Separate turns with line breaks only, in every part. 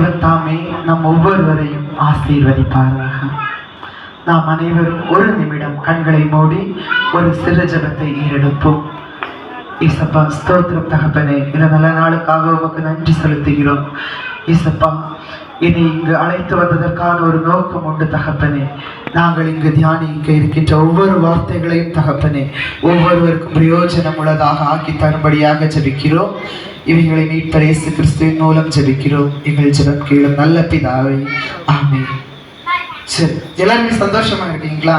தேவன் தாமே நம் ஒவ்வொருவரையும் ஆசீர்வதிப்பாராக. நாம் அனைவரும் ஒரு நிமிடம் கண்களை மூடி ஒரு சிறு ஜெபத்தை ஏறெடுப்போம். ஈசப்பா, ஸ்தோத்திரம் தகப்பனே, இந்த நல்ல நாளுக்காக உமக்கு நன்றி செலுத்துகிறோம். ஈசப்பா, இனி இங்கு அழைத்து வந்ததற்கான ஒரு நோக்கம் உண்டு தகப்பனே. நாங்கள் இங்கு தியானிக்க இருக்கின்ற ஒவ்வொரு வார்த்தைகளையும் தகப்பனே ஒவ்வொருவருக்கும் பிரயோஜனம் உள்ளதாக ஆக்கி தரும்படியாக ஜெபிக்கிறோம். இவைகளை மீட்பர் இயேசு கிறிஸ்துவின் மூலம் ஜெபிக்கிறோம். எங்கள் ஜெபம் கேளும் நல்ல பிதாவே, ஆமென். சரி, எல்லாருமே சந்தோஷமா இருக்கீங்களா?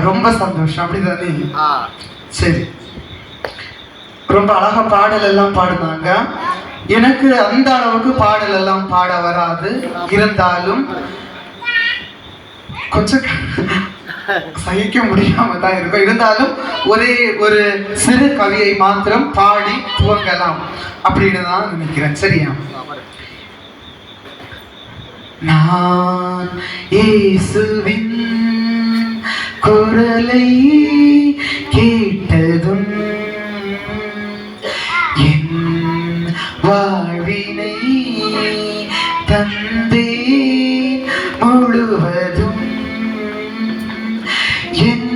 ரொம்ப சந்தோஷம், அப்படிதானே? சரி, ரொம்ப அழகா பாடல் எல்லாம் பாடுனாங்க. எனக்கு அந்த அளவுக்கு பாடல் எல்லாம் பாட வராது, இருந்தாலும் கொஞ்சம் சகிக்க முடியாம தான் இருக்கும். இருந்தாலும் ஒரே ஒரு சிறு கவியை மாத்திரம் பாடி துவங்கலாம் அப்படின்னு தான் நினைக்கிறேன். சரியா? நான் இயேசுவின் குரலை கேட்டதும் என் வாழ்வினை தந்தே முழுவதும் என்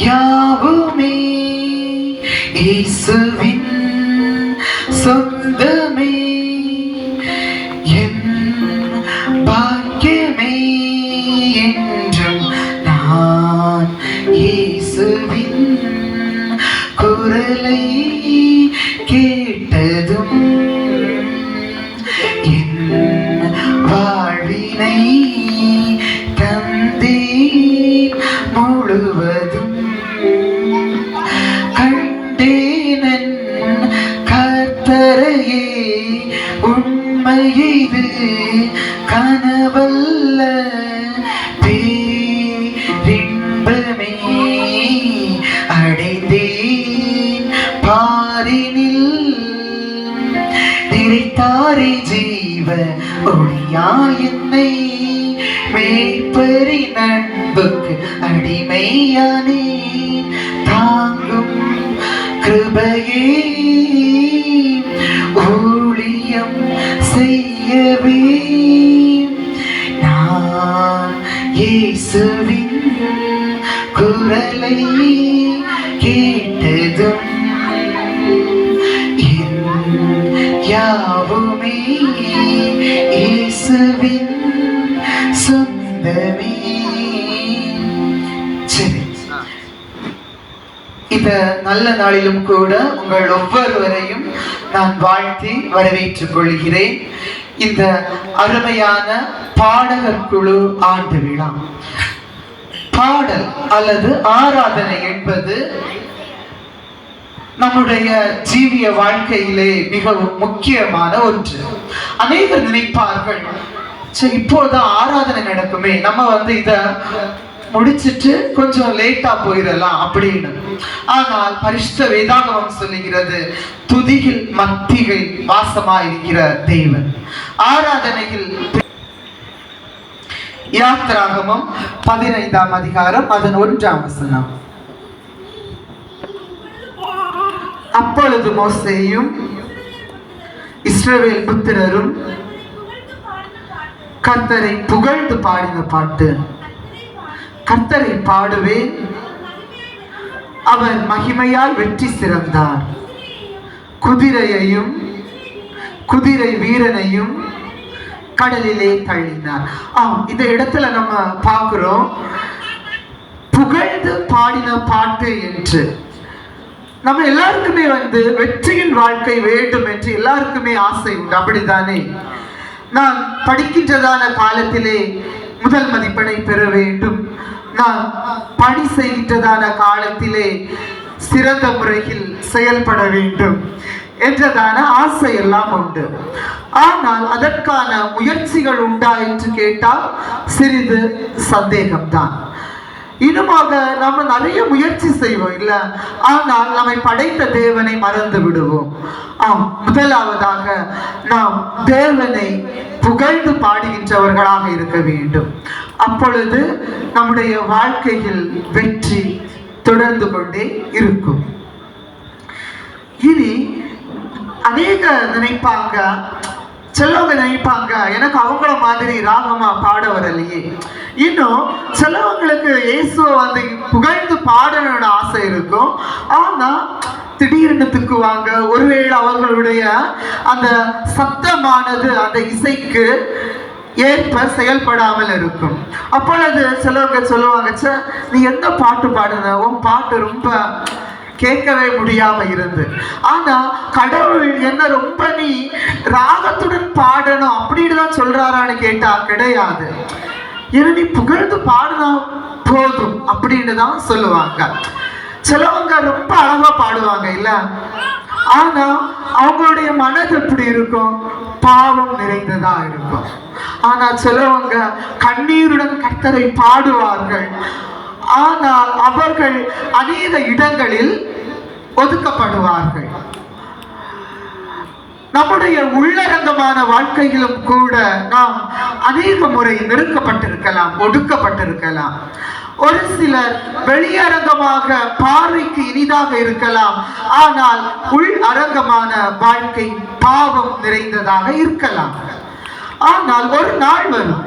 யாவுமே இயேசுவின் சொந்தமே, என் பாக்கியமே என்றும் நான் இயேசுவின் குரலை கேட்டதும் என் வாழ்வினை தந்தே முழுவதும் கண்டேனன் கர்த்தரையே, உண்மையது கனவல்ல பேரின்பமே அடைந்தேன் பாரினில் நிறைத்தாரே ஜீவ ஒளியா என்னை மேய்ப்பரி நண்புக்கு அடிமையானே தாங்கும் கிருபையே ஊழியம் செய்யவே நான் இயேசுவின் குரலை கேட்டதும் என் யாவுமே இயேசுவின் சொந்தமே. சரி, இந்த நல்ல நாளிலும் கூட உங்கள் ஒவ்வொருவரையும் நான் வாழ்த்தி வரவேற்றுக் கொள்கிறேன். இந்த அருமையான பாடகர் குழு ஆண்டு விழா, பாடல் அல்லது ஆராதனை என்பது நம்முடைய ஜீவிய வாழ்க்கையிலே மிகவும் முக்கியமான ஒன்று. அனைவரும் நினைப்பார்கள், சரி இப்போதான் ஆராதனை நடக்குமே, நம்ம இத முடிச்சிட்டு கொஞ்சம் லேட்டா போயிடலாம் அப்படின்னு. ஆனால் பரிசுத்த வேதாகமம் சொல்லுகிறது, துதியில் மத்தியில் வாசமாயிருக்கிற தேவன். ஆராதனையில் யாத்திராகமம் 15ஆம் அதிகாரம் அதன் 1ஆம் வசனம். அப்பொழுது மோசேயும் இஸ்ரவேல் புத்திரரும் கர்த்தரை புகழ்ந்து பாடின பாட்டு. கர்த்தரை பாடுவேன், அவர் மகிமையால் வெற்றி சிறந்தார். குதிரையையும் குதிரை வீரனையும் கடலிலே தள்ளினார். இந்த இடத்துல நம்ம பார்க்கிறோம், புகழ்ந்து பாடின பாட்டு என்று. நம்ம எல்லாருக்குமே வெற்றியின் வாழ்க்கை வேண்டும் என்று எல்லாருக்குமே ஆசை உண்டு, அப்படித்தானே? நான் படிக்கின்றதான காலத்திலே முதல் மதிப்பெண்ணை பெற வேண்டும், நான் பணி செய்கின்றதான காலத்திலே சிறந்த முறையில் செயல்பட வேண்டும் என்றதான ஆசை எல்லாம் உண்டு. ஆனால் அதற்கான முயற்சிகள் உண்டா என்று கேட்டால் சிறிது சந்தேகம்தான். இன்னுமாக நம்ம நிறைய முயற்சி செய்வோம் இல்ல, ஆனால் நம்மை படைத்த தேவனை மறந்து விடுவோம். முதலாவதாக நாம் தேவனை புகழ்ந்து பாடுகின்றவர்களாக இருக்க வேண்டும். அப்பொழுது நம்முடைய வாழ்க்கையில் வெற்றி தொடர்ந்து கொண்டே இருக்கும். இனி அநேக நினைப்பாங்க, சிலவங்க நினைப்பாங்க எனக்கு அவங்கள மாதிரி ராகமா பாட வரலையே. இன்னும் சிலவங்களுக்கு இயேசுவை வந்து புகழ்ந்து பாடணும்னு ஆசை இருக்கும். ஆனா திடீர்னு திக்குவாங்க. ஒருவேளை அவர்களுடைய அந்த சத்தமானது அந்த இசைக்கு ஏற்ப செயல்படாமல் இருக்கும். அப்பொழுது சிலவங்க சொல்லுவாங்க, நீ எந்த பாட்டு பாடுன, உன் பாட்டு ரொம்ப கேட்கவே முடியாம இருந்து. ஆனா கடவுள் என்ன ரொம்ப நீ ராகத்துடன் பாடணும் அப்படின்னு தான் சொல்றாரான்னு கேட்டா கிடையாது. ஏன்னா நீ புகழ்ந்து பாடினா போதும் அப்படின்னு தான் சொல்லுவாங்க. சிலவங்க ரொம்ப அழகா பாடுவாங்க இல்ல, ஆனா அவங்களுடைய மனது எப்படி இருக்கும், பாவம் நிறைந்ததா இருக்கும். ஆனா சிலவங்க கண்ணீருடன் கர்த்தரை பாடுவார்கள். ஆனால் அவர்கள் அநேக இடங்களில் ஒதுக்கப்படுவார்கள். நம்முடைய உள்ளரங்கமான வாழ்க்கையிலும் கூட நாம் அநேக முறை நெருக்கப்பட்டிருக்கலாம், ஒடுக்கப்பட்டிருக்கலாம். ஒரு சிலர் வெளியரங்கமாக பார்வைக்கு இனிதாக இருக்கலாம், ஆனால் உள் அரங்கமான வாழ்க்கை பாவம் நிறைந்ததாக இருக்கலாம். ஆனால் ஒரு நாள் வரும்,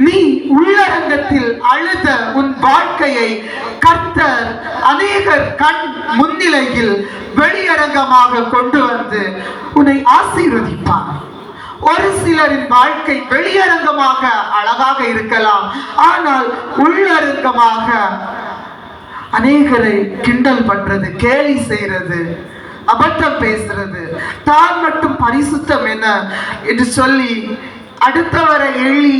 நீ உள்ளரங்கத்தில் அழுத உன் வாழ்க்கையை கர்த்தர் அநேகர் கண் முன்னிலையில் வெளியரங்கமாக கொண்டு வந்து உன்னை ஆசீர்வதிப்பார். ஒரு சிலரின் வாழ்க்கை வெளியரங்கமாக அழகாக இருக்கலாம், ஆனால் உள்ளரங்கமாக அநேகரை கிண்டல் பண்றது, கேலி செய்யறது, அபத்தம் பேசுறது, தான் மட்டும் பரிசுத்தம் என்ன என்று சொல்லி அடுத்தவரை எள்ளி